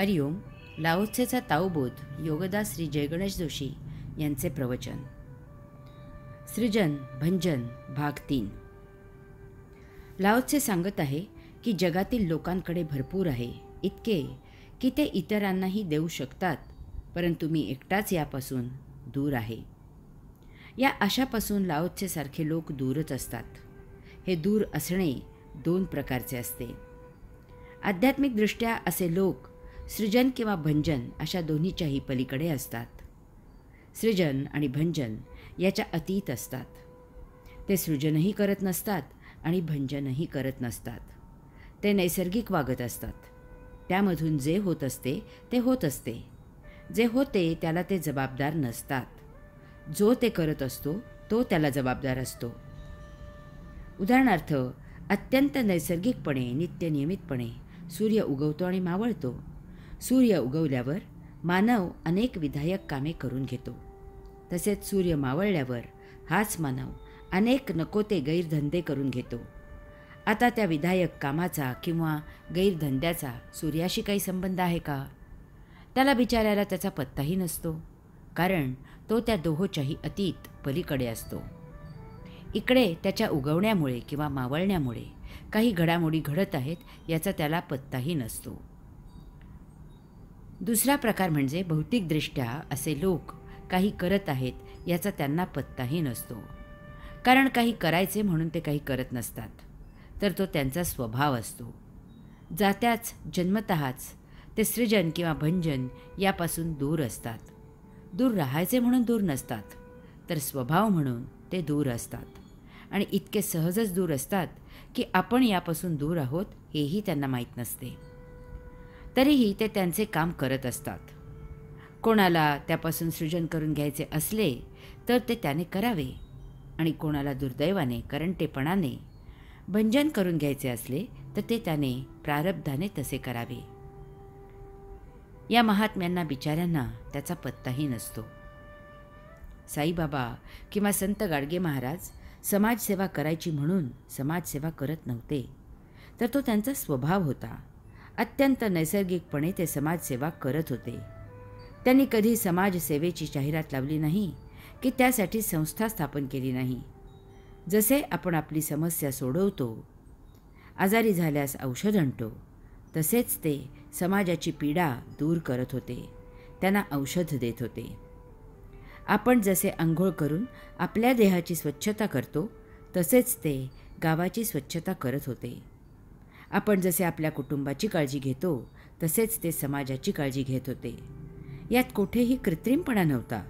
हरिओम. लाओत्सेचा ताओबोध योगदास श्री जयगणेश जोशी यांचे प्रवचन. सृजन भंजन भाग 3. लाओत्से सांगत आहे की जगातील लोकांकडे भरपूर आहे, इतके की ते इतरांनाही देऊ शकतात, परंतु मी एकटाच यापासून दूर आहे. या आशापासून लाओत्सेसारखे लोक दूरच असतात. हे दूर असणे दोन प्रकारचे असते. आध्यात्मिकदृष्ट्या असे लोक सृजन किंवा भंजन अशा दोन्हीच्याही पलीकडे असतात. सृजन आणि भंजन याच्या अतीत असतात. ते सृजनही करत नसतात आणि भंजनही करत नसतात. ते नैसर्गिक वागत असतात. त्यामधून जे होत असते ते होत असते. जे होते त्याला ते जबाबदार नसतात. जो ते करत असतो तो त्याला जबाबदार असतो. उदाहरणार्थ, अत्यंत नैसर्गिकपणे नित्यनियमितपणे सूर्य उगवतो आणि मावळतो. सूर्य उगवल्यावर मानव अनेक विधायक कामे करून घेतो. तसेच सूर्य मावळल्यावर हाच मानव अनेक नको ते गैरधंदे करून घेतो. आता त्या विधायक कामाचा किंवा गैरधंद्याचा सूर्याशी काही संबंध आहे का? त्याला बिचाऱ्याला त्याचा पत्ताही नसतो, कारण तो त्या दोहोच्याही अतीत पलीकडे असतो. इकडे त्याच्या उगवण्यामुळे किंवा मावळण्यामुळे काही घडामोडी घडत आहेत याचा त्याला पत्ताही नसतो. दुसरा प्रकार म्हणजे भौतिकदृष्ट्या असे लोक काही करत आहेत याचा त्यांना पत्ताही नसतो, कारण काही करायचे म्हणून ते काही करत नसतात, तर तो त्यांचा स्वभाव असतो. जात्याच जन्मतःच ते सृजन किंवा भंजन यापासून दूर असतात. दूर राहायचे म्हणून दूर नसतात, तर स्वभाव म्हणून ते दूर असतात. आणि इतके सहजच दूर असतात की आपण यापासून दूर आहोत हेही त्यांना माहीत नसते. तरीही ते त्यांचे काम करत असतात. कोणाला त्यापासून सृजन करून घ्यायचे असले तर ते त्याने करावे, आणि कोणाला दुर्दैवाने करंटेपणाने भंजन करून घ्यायचे असले तर ते त्याने प्रारब्धाने तसे करावे. या महात्म्यांना बिचाऱ्यांना त्याचा पत्ताही नसतो. साईबाबा किंवा संत गाडगे महाराज समाजसेवा करायची म्हणून समाजसेवा करत नव्हते, तर तो त्यांचा स्वभाव होता. अत्यंत नैसर्गिकपणे ते समाजसेवा करत होते. त्यांनी कधी समाजसेवेची जाहिरात लावली नाही की त्यासाठी संस्था स्थापन केली नाही. जसे आपण आपली समस्या सोडवतो, आजारी झाल्यास औषध आणतो, तसेच ते समाजाची पीडा दूर करत होते, त्यांना औषध देत होते. आपण जसे अंघोळ करून आपल्या देहाची स्वच्छता करतो, तसेच ते गावाची स्वच्छता करत होते. आपण जसे आपल्या कुटुंबाची काळजी घेतो, तसेच ते समाजाची काळजी घेत होते. यात कुठेही कृत्रिमपणा नव्हता.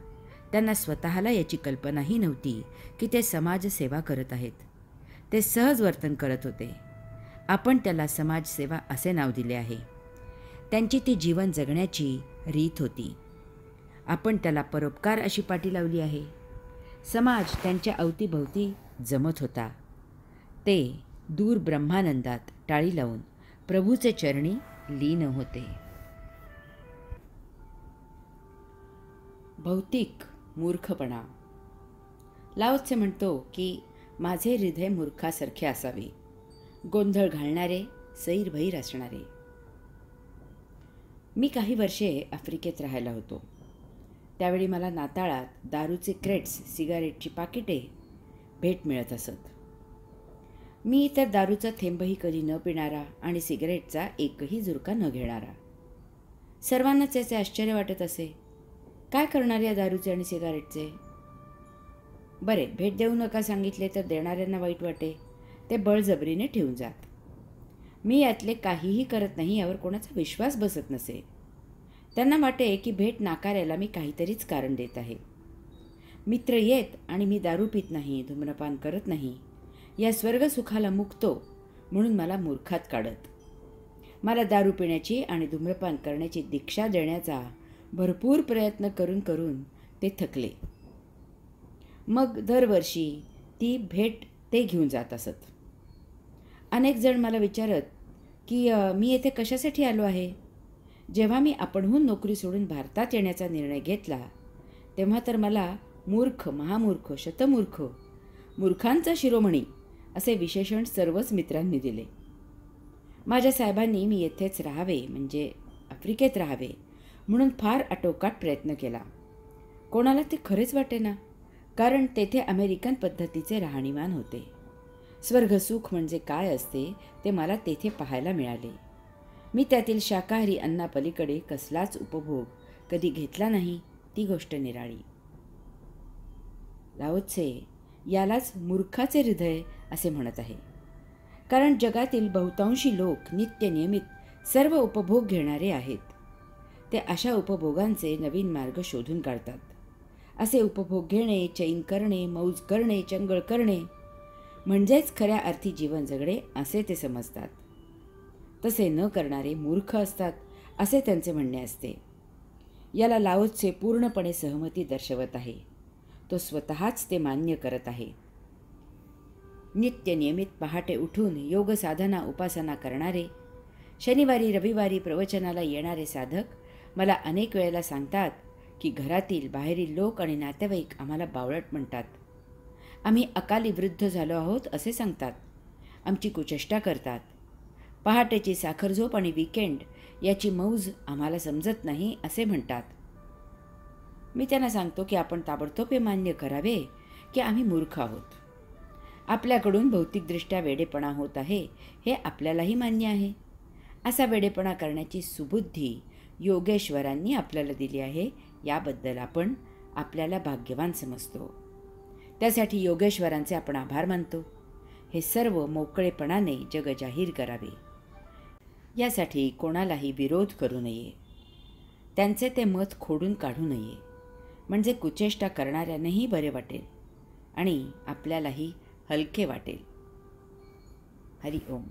त्यांना स्वतःला याची कल्पनाही नव्हती की ते समाजसेवा करत आहेत. ते सहज वर्तन करत होते. आपण त्याला समाजसेवा असे नाव दिले आहे. त्यांची ती जीवन जगण्याची रीत होती. आपण त्याला परोपकार अशी पाटी लावली आहे. समाज त्यांच्या अवतीभवती जमत होता. ते दूर ब्रह्मानंदात टाळी लावून प्रभूचे चरणी लीन होते. भौतिक मूर्खपणा. लाओत्से म्हणतो की माझे हृदय मूर्खासारखे असावे, गोंधळ घालणारे, सैरभैर असणारे. मी काही वर्षे आफ्रिकेत राहायला होतो. त्यावेळी मला नाताळात दारूचे क्रेट्स, सिगारेटची पाकिटे भेट मिळत असत. मी तर दारूचा थेंबही कधी न पिणारा आणि सिगारेटचा एकही झुरका न घेणारा. सर्वांनाच याचे आश्चर्य वाटत असे. काय करणार या दारूचे आणि सिगारेटचे? बरे, भेट देऊ नका सांगितले तर देणाऱ्यांना वाईट वाटे. ते बळजबरीने ठेवून जात. मी यातले काहीही करत नाही यावर कोणाचा विश्वास बसत नसे. त्यांना वाटे की भेट नाकारायला मी काहीतरीच कारण देत आहे. मित्र येत आणि मी दारू पित नाही, धूम्रपान करत नाही, या स्वर्गसुखाला मुकतो म्हणून मला मूर्खात काढत. मला दारू पिण्याची आणि धूम्रपान करण्याची दीक्षा देण्याचा भरपूर प्रयत्न करून करून ते थकले. मग दरवर्षी ती भेट ते घेऊन जात असत. अनेक जण मला विचारत की मी येथे कशासाठी आलो आहे. जेव्हा मी आपणहून नोकरी सोडून भारतात येण्याचा निर्णय घेतला, तेव्हा तर मला मूर्ख, महामूर्ख, शतमूर्ख, मूर्खांचा शिरोमणी असे विशेषण सर्वच मित्रांनी दिले. माझ्या साहेबांनी मी येथेच राहावे म्हणजे आफ्रिकेत राहावे म्हणून फार आटोकाट प्रयत्न केला. कोणाला ते खरेच वाटेना, कारण तेथे अमेरिकन पद्धतीचे राहणीमान होते. स्वर्गसुख म्हणजे काय असते ते मला तेथे पाहायला मिळाले. मी त्यातील शाकाहारी अन्नापलीकडे कसलाच उपभोग कधी घेतला नाही, ती गोष्ट निराळी. लाओ त्से यालाच मूर्खाचे हृदय असे म्हणत आहे, कारण जगातील बहुतांशी लोक नित्य नियमित सर्व उपभोग घेणारे आहेत. ते अशा उपभोगांचे नवीन मार्ग शोधून काढतात. असे उपभोग घेणे, चैन करणे, मौज करणे, चंगळ करणे म्हणजेच खऱ्या अर्थी जीवन जगणे असे ते समजतात. तसे न करणारे मूर्ख असतात असे त्यांचे म्हणणे असते. याला लाओ त्से पूर्णपणे सहमती दर्शवत आहे. तो स्वतःच ते मान्य करत आहे. नित्य नियमित पहाटे उठून योग साधना उपासना करणारे, शनिवारी रविवारी प्रवचनाला येणारे साधक मला अनेक वेळेला सांगतात की घरातील बाहेरील लोक आणि नातेवाईक आम्हाला बावळट म्हणतात. आम्ही अकाली वृद्ध झालो आहोत असे सांगतात. आमची कुचेष्टा करतात. पहाटेची साखरझोप आणि वीकेंड याची मौज आम्हाला समजत नाही असे म्हणतात. मी त्यांना सांगतो की आपण ताबडतोब हे मान्य करावे की आम्ही मूर्ख आहोत. आपल्याकडून भौतिकदृष्ट्या वेडेपणा होत आहे हे आपल्यालाही मान्य आहे. असा वेडेपणा करण्याची सुबुद्धी योगेश्वरांनी आपल्याला दिली आहे, याबद्दल आपण आपल्याला भाग्यवान समजतो. त्यासाठी योगेश्वरांचे आपण आभार मानतो. हे सर्व मोकळेपणाने जग जाहीर करावे. यासाठी कोणालाही विरोध करू नये. त्यांचे ते मत खोडून काढू नये, म्हणजे कुचेष्टा करणाऱ्यांनाही बरे वाटेल आणि आपल्यालाही हलके वाटेल. हरि ओम.